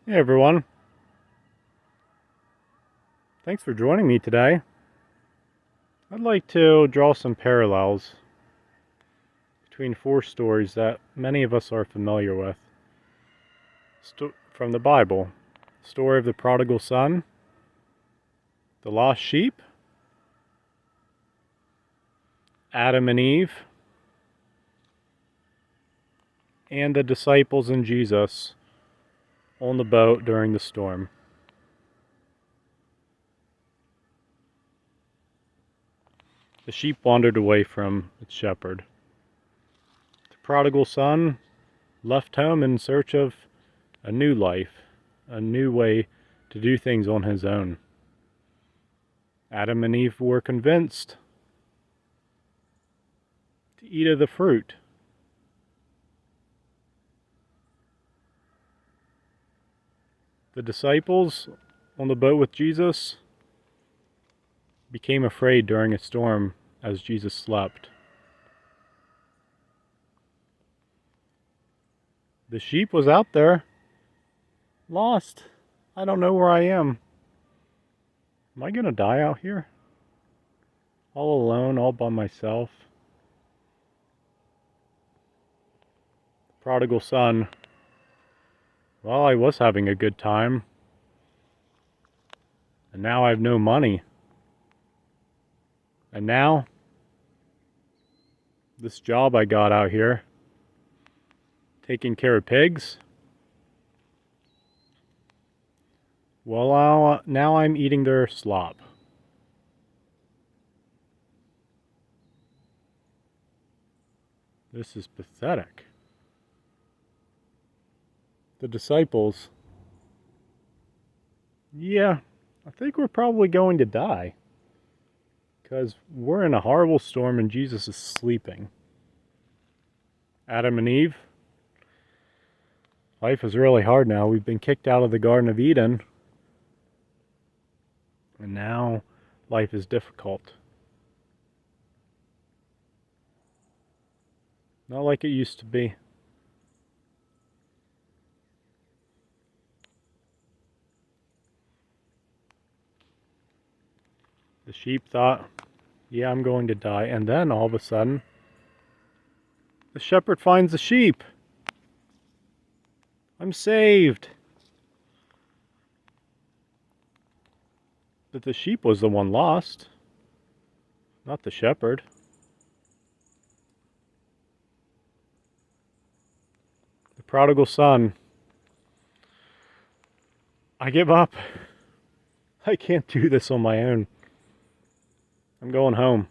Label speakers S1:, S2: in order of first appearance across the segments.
S1: Hey everyone, thanks for joining me today. I'd like to draw some parallels between four stories that many of us are familiar with from the Bible. The story of the prodigal son, the lost sheep, Adam and Eve, and the disciples and Jesus on the boat during the storm. The sheep wandered away from its shepherd. The prodigal son left home in search of a new life, a new way to do things on his own. Adam and Eve were convinced to eat of the fruit. The disciples on the boat with Jesus became afraid during a storm as Jesus slept. The sheep was out there, lost. I don't know where I am. Am I going to die out here? All alone, all by myself? The prodigal son, well, I was having a good time. And now I have no money. And now, this job I got out here, taking care of pigs, well, now I'm eating their slop. This is pathetic. The disciples, yeah, I think we're probably going to die. Because we're in a horrible storm and Jesus is sleeping. Adam and Eve, life is really hard now. We've been kicked out of the Garden of Eden. And now life is difficult. Not like it used to be. The sheep thought, yeah, I'm going to die. And then all of a sudden, the shepherd finds the sheep. I'm saved. But the sheep was the one lost, not the shepherd. The prodigal son, I give up. I can't do this on my own. I'm going home.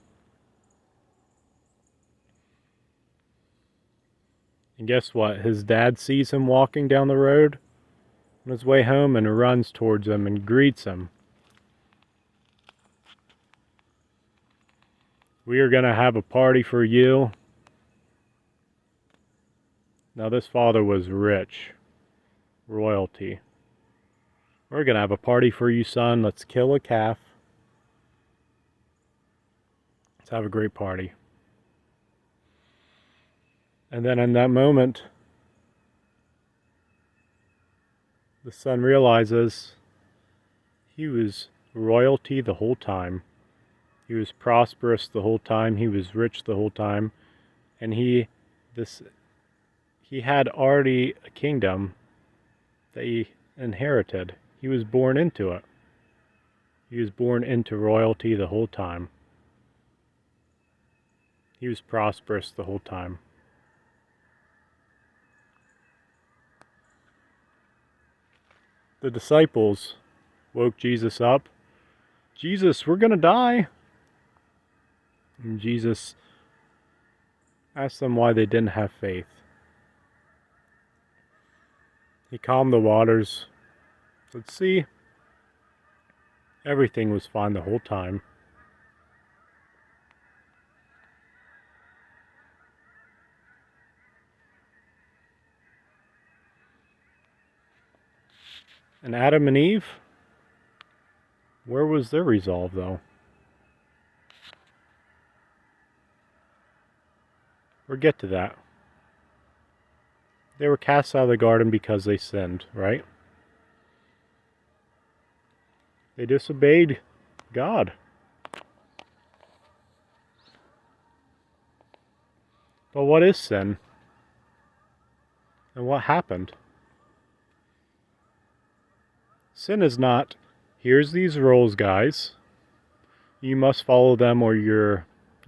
S1: And guess what? His dad sees him walking down the road on his way home and runs towards him and greets him. We are going to have a party for you. Now, this father was rich, royalty. We're going to have a party for you, son. Let's kill a calf. Let's have a great party. And then in that moment, the son realizes he was royalty the whole time. He was prosperous the whole time. He was rich the whole time. And he had already a kingdom that he inherited. He was born into it. He was born into royalty the whole time. He was prosperous the whole time. The disciples woke Jesus up. Jesus, we're going to die. And Jesus asked them why they didn't have faith. He calmed the waters. Said, see, everything was fine the whole time. And Adam and Eve, where was their resolve, though? We'll get to that. They were cast out of the garden because they sinned, right? They disobeyed God. But what is sin? And what happened? Sin is not, here's these rules, guys. You must follow them or you're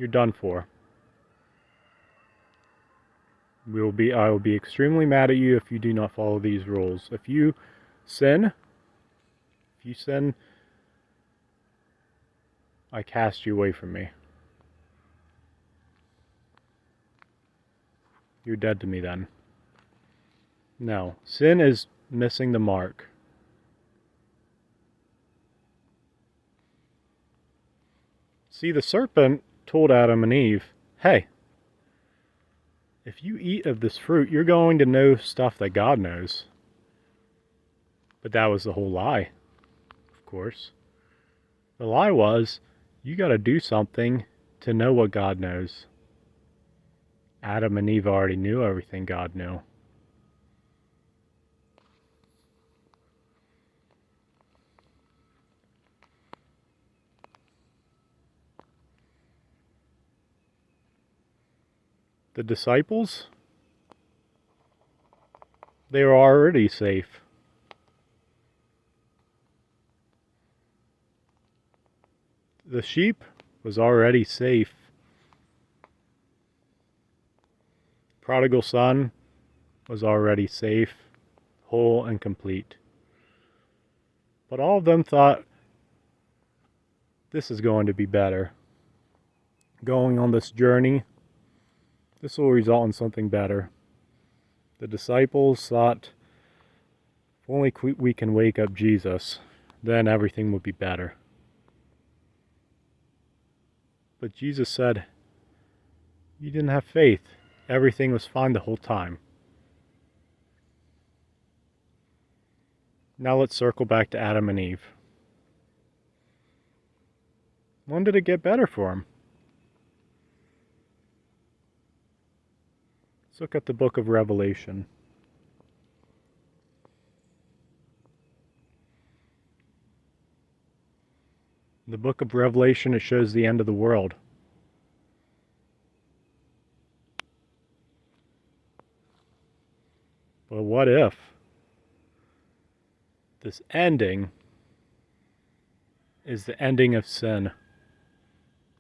S1: done for. I will be extremely mad at you if you do not follow these rules. If you sin, I cast you away from me. You're dead to me then. No, sin is missing the mark. See, the serpent told Adam and Eve, hey, if you eat of this fruit, you're going to know stuff that God knows. But that was the whole lie, of course. The lie was, you got to do something to know what God knows. Adam and Eve already knew everything God knew. The disciples, they were already safe. The sheep was already safe. Prodigal son was already safe, whole and complete. But all of them thought, this is going to be better. Going on this journey, this will result in something better. The disciples thought, if only we can wake up Jesus, then everything will be better. But Jesus said, you didn't have faith. Everything was fine the whole time. Now let's circle back to Adam and Eve. When did it get better for them? Let's look at the book of Revelation. In the book of Revelation, it shows the end of the world. But what if this ending is the ending of sin?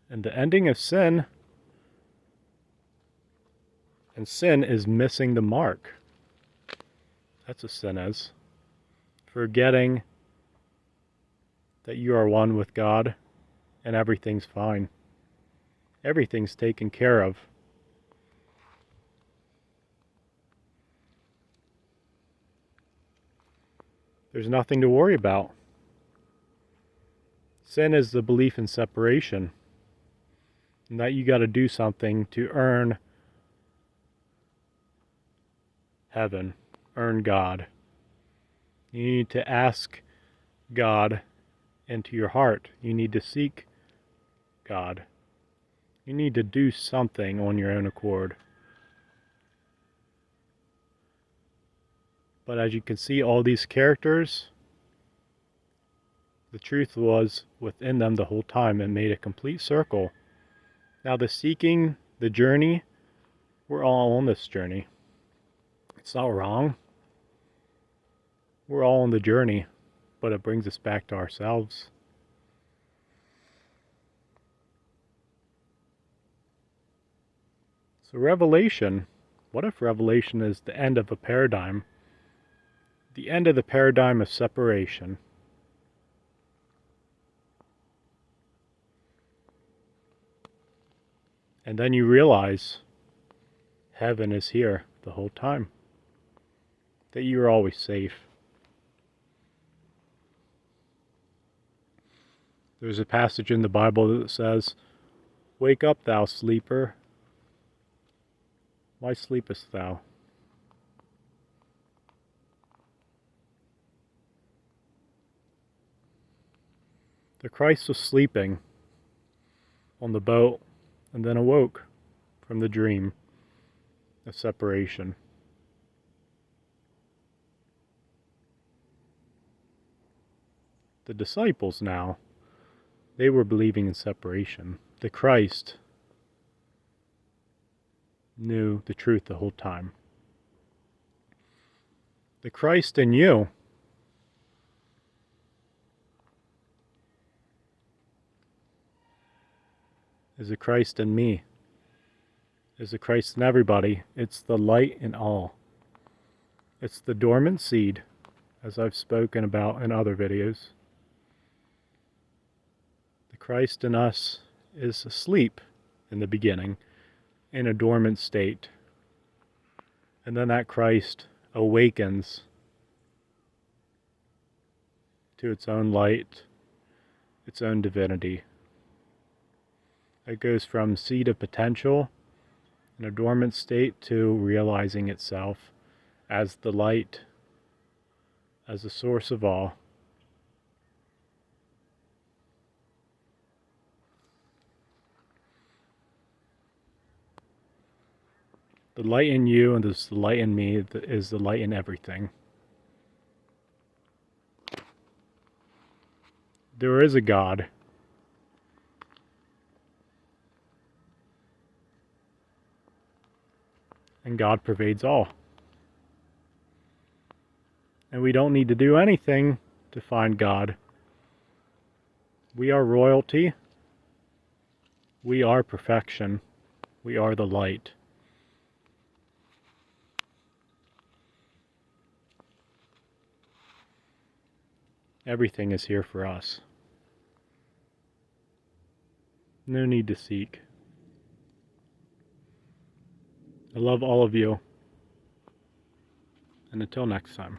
S1: And the ending of sin, and sin is missing the mark. That's what sin is. Forgetting that you are one with God and everything's fine. Everything's taken care of. There's nothing to worry about. Sin is the belief in separation, and that you got to do something to earn heaven, earn God. You need to ask God into your heart. You need to seek God. You need to do something on your own accord. But as you can see, all these characters, the truth was within them the whole time and made a complete circle. Now the seeking, the journey, we're all on this journey. It's not wrong. We're all on the journey, but it brings us back to ourselves. So Revelation, what if Revelation is the end of a paradigm? The end of the paradigm of separation. And then you realize heaven is here the whole time. That you are always safe. There's a passage in the Bible that says, wake up, thou sleeper. Why sleepest thou? The Christ was sleeping on the boat and then awoke from the dream of separation. The disciples now, they were believing in separation. The Christ knew the truth the whole time. The Christ in you is the Christ in me, is the Christ in everybody. It's the light in all. It's the dormant seed, as I've spoken about in other videos. The Christ in us is asleep in the beginning, in a dormant state. And then that Christ awakens to its own light, its own divinity. It goes from seed of potential in a dormant state to realizing itself as the light, as the source of all. The light in you and the light in me is the light in everything. There is a God. And God pervades all. And we don't need to do anything to find God. We are royalty. We are perfection. We are the light. Everything is here for us. No need to seek. I love all of you. And until next time.